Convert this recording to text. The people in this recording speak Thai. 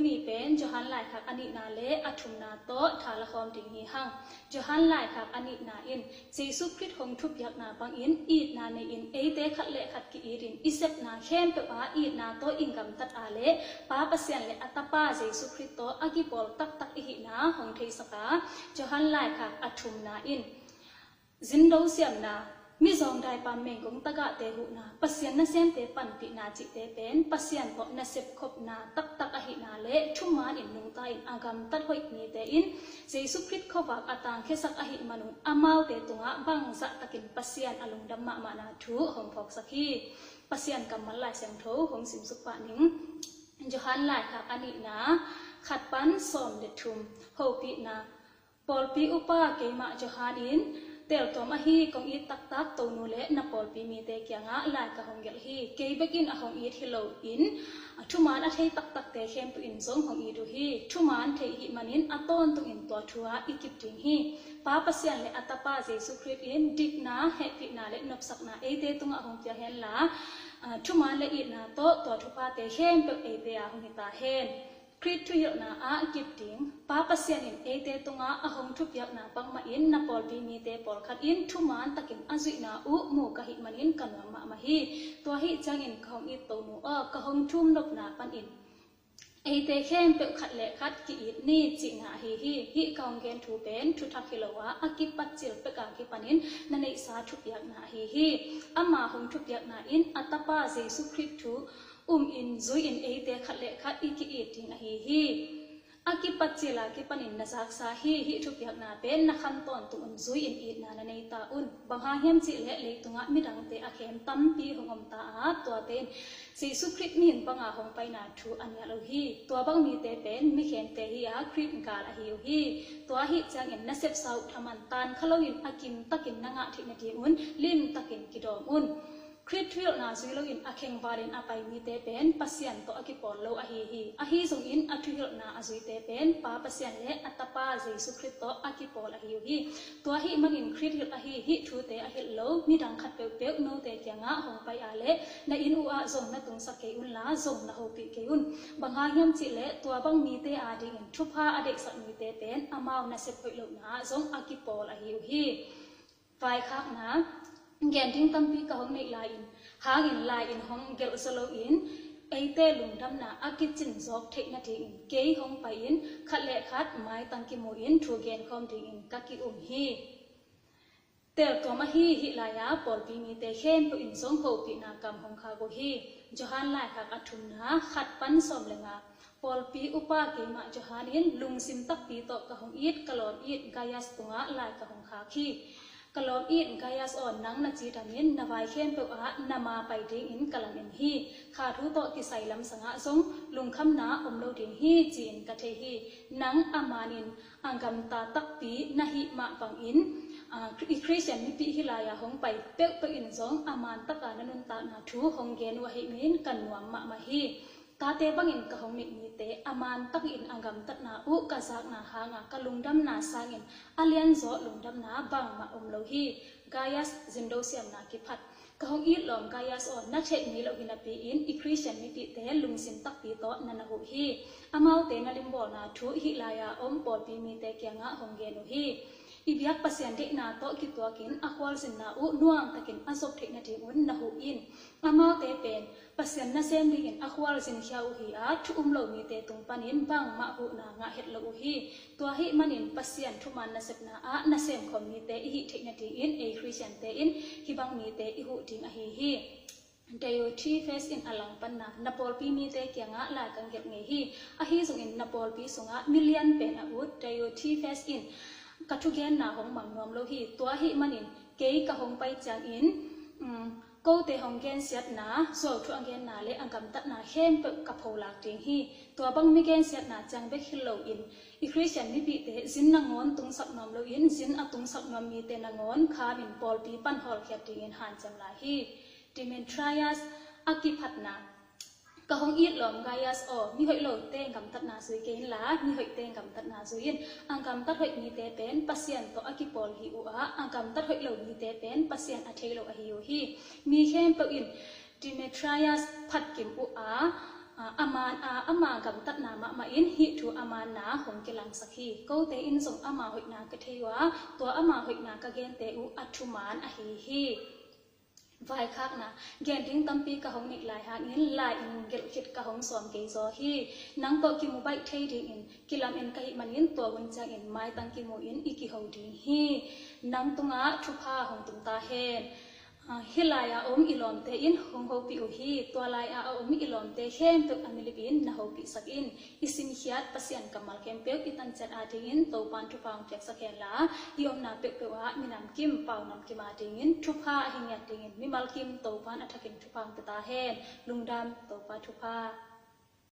มีเป็นจหันหลายคักอันนี้นาเลอทุมนาโตทาละคอมติงฮีหังจหันหลายคักอันนี้นาอินเจสุคริสต์หงทุบยักนาปังอินอีดนาในอินเอเตขัดเลขัดกีอิรินอิเซปนาเข้มเปว่าอีดนาโตอิงกำตัดอาเลป้าปัสยันเลอัตปาเจสุคริสต์โตอากิปอลตักตักอิหินาหงเทสกาจหันหลายคักอทุมนาอินจินโดเซียมนามิจองได้ปามเมงกงตะกะเตหุนาปัสยันนะเซมเตปันปินาจิเตเป็นปัสยันปอนะเซบคบนาตักตักอหินาเลทุมานอินนุงตาอินอากามตัดหอยมีเตอินเจสุคริสต์ขวักอตางเคสักอหิมนุนอามาวเตตุงะบังสะตะกินปัสยันอลุงดัมมะมานาทุหงพอกสักฮีปัสยันกัมมัลลายเสียงโถหงสิมสุปะนิงจหันหลายคักอันนี้นาขัดปันสอมเดทุมโฮปินาปอลปีอุปาเกมะจหันอินเตลตัวมาฮีกงอีตักตักตัวนูเลนับปอลปีมีเตกียงะลายกะหงเกลฮีเกยเบกินอะหงอีทฮิโลอินทุมานอะเทตักตักเตเข้มตุอินซงหงอีดูฮีทุมานเทหิมันินอะต้นตุอินตัวทัวอีกิปติงฮีป้าปัสยันเลอัตปาเจสุคริสต์อินดิกนาเฮปินาเลนบสักนาเอเตตุงอะหงเปียเฮนลาทุมานเลอีนาโตตัวทุปาเตเข้มเปเอเตอะหงหิตาเฮนคริสทุยนาอากิปติงป้าปัสยันอินเอเตตุงะอะหงทุบยักนาปังมาอินนับปอลปีมีเตปอลขัดอินทุมานตะกินอจุนาอุหมู่กะหิมันินกันวะมะมาฮีตัวหิจังอินกะหงอีโตนูกะหงทุมนบนาปันอินเอเตเข้มเปขัดเลขัดกีอิดนี่จินาฮิกองเกนทูเป็นทุทักฮิโลวะอากิปัจจิลเปกากิปันินนันเอสาทุบยักนาฮิอามาหงทุบยักนาอินอัตปาเจสุคริสต์ทูอินซุยอินเอเตขัดเลขัดอีกิอิดติงฮิอากิปัจจิลากิปันินนาซักซาฮิทุบยักนาเป็นนักขันตอนตุนซุยอินอิดนานันเอตาบังหาเฮมจิเลเลตุงะมิดังเตอะเข็มตัมปีหงอมตาตัวเตนเจสุคริสต์มินปังอาหงไปนาทูอันยาโลฮีตัวบังมีเตเป็นมิเข็นเตฮิอาคริสกาลาฮิโอฮีตัวฮิจังอินนัเซบซาวทามันตันขลอินอากิมตะกินนังะทินาทีลิมตะกินกิดอมคริสทุยนาซุยโลอินอาเข่งวารินอาไปมีเตเป็นปัสยันโตอากิปอลโลอาฮีซงอินอาทุยนาอาซุยเตเป็นป้าปัสยันเลอัตปาเจสุคริสโตอากิปอลอาฮีตัวฮิมันอินคริสอาฮีทูเตอาฮิโลมีดังขัดเปลโนเตเกียงะหงไปอาเลในอินอูอาซงนาตุงสักเกอุนลาซงนาโฮปิเกอุนบังหาเฮียมจิเลตัวบังมีเตอาดิงทุพาอเด็กสักมีเตเป็นอามาวนาเซปโลนาซงอากิปอลอาฮีไฟคักนะแกนทิ้งตั้มปีกะหงในลายอินหางอินลายอินหงเกลสโลอินไอเตลุงดำนาอากิจินซอกเทคนาทีอินเกยหงไปอินขัดเลขัดไม้ตังกิโมอินทูแกนคอมดิงอินกักกิฮีเตลตัวมาฮิลายาปอลปีมีเตเข้มตัวอินซงโฮปีนากำหงคาโกฮีจหันลายคักอัทุมนาขัดปันสมเลงาปอลปีอุปาเกมาจหันอินลุงซิมตักปีโตกะหงอีดกะลอนอีดกายัสตุงะลายกะหงคาคีกลอมอินกายาสอนนังนาจีดามินนาวายเข้มเปอะนามาไปดิงอินกะลังอินฮีขาทุโตติไซลัมสังะซงลุงคำนาอมโลดิงฮีจีนกะเทฮีนังอามานินอังกัมตาตักปีนาฮิมาฟังอินคริสเตียนมิปิฮิลายาหงไปเปกอินซงอามานตะกานันุนตานาทูหงเกนวะฮิมินกันวมมะมาฮีกาเตบังอินกะหงมีเตอามานตักอินอังกัมตัดนาอุกะซักนาหางะกะลุงดัมนาซางินอเลียนโซลุงดัมนาบังมาอมโลฮีกายัสจินโดเซียมนากิพัดกะหงอีลอมกายัสออนนักเชมีโลกินาปีอินอีคริสเตียนมีปีเตลุงสินตักปีโตนันหูฮีอามาวเตนาลิมบอนาทูฮิลายาอมปอลปีมีเตเกียงะหงเกโนฮีอีเบียกปัสยันเดนาโตกิตัวกินอควอลสินนาอุนัวงตะกินอศพเทนาทีอุนนาหูอินอามาวเตเป็นปัสยันนาเซมดิกินอควอลสินเขียวฮีอาทุมโลมีเตตุงปานินบังมาหูนางะเฮ็ดโลฮีตัวฮิมันินปัสยันทุมันนาเซปนาอานาเซมคอมมีเตอิฮิเทนาทีอินเอคริสเตียนเตอินฮิบังมีเตอิหูดิงอฮีเดโยทีเฟสอินอลังปันนานาปอลปีมีเตเกียงะลายกังเก็บเงฮีอฮีซงอินนาปอลปีสงะมิลเลียนเป็นอาวุธเดโยทีเฟสอินกะทุเกนนาหงมังนวมโลหิตัวหิมันินเกยกะหงไปจางอินโกเตหงเกนเสียดนาโซทุอังเกนนาเลอังกัมตัดนาเข้มเปกะโพลากติงฮีตัวบังมิเกนเสียดนาจังเบกฮิโลอินอีคริสเตียนมิปิเตจินนางอนตุงสักนอมโลอินจินอตุงสักนอมมีเตนางอนคาบินปอลปีปันฮอลเคียติงอินหันจำลาฮีดิเมนทริอัสอากิพัดนากะหงอีดหลอมกายาสอมีหอยโลเตงกำตัดนาซุยเกนลามีหอยเตงกำตัดนาซุยนอังกำตัดหอยมีเตเป็นปัสยันโตอากิปอลฮิอุอาอังกำตัดหอยโลมีเตเป็นปัสยันอเทโลอฮิโยฮีมีเข้มเปอินดิเมทริอัสพัดกิมอุอา อามานอามากับตัดนามะมาอินหิทูอามานนาหงเกลังสักฮีก็เตอินส่งอามาหอยนากะเทวะตัวอามาหอยนากะเกนเตอุอัตุมานอหิฮีไว้คักนะเกนทิ้งตัมปีกะหงนิกลายหาอินลายอินเกลคิดกะหงสอมเกซอฮีนังโตกิมุไบเทดิอินกิลามอินกะหิมันอินตัววันจางอินไม้ตังกิโมอินอิกิหงดิฮีนังตุงะทุพาหงตุงตาเฮนฮิลายาอมอิลอมเตอินหงโฮปิอุฮีตัวลายาอมอิลอมเตเฮมเปกอเมลิปินนะโฮปิสักอินอิสินฮิยัดปัสยันกัมมัลเคมเปกอิตันจัดอาดินโตปันทุพางเปกสักเฮลาอิอมนาเปกเปวะมินามกิมเปานำกิมาดินทุพาหิงยัดดินมิมัลกิมโตปันอัฐกินทุพางตตาเฮนลุงดำโตปาทุพา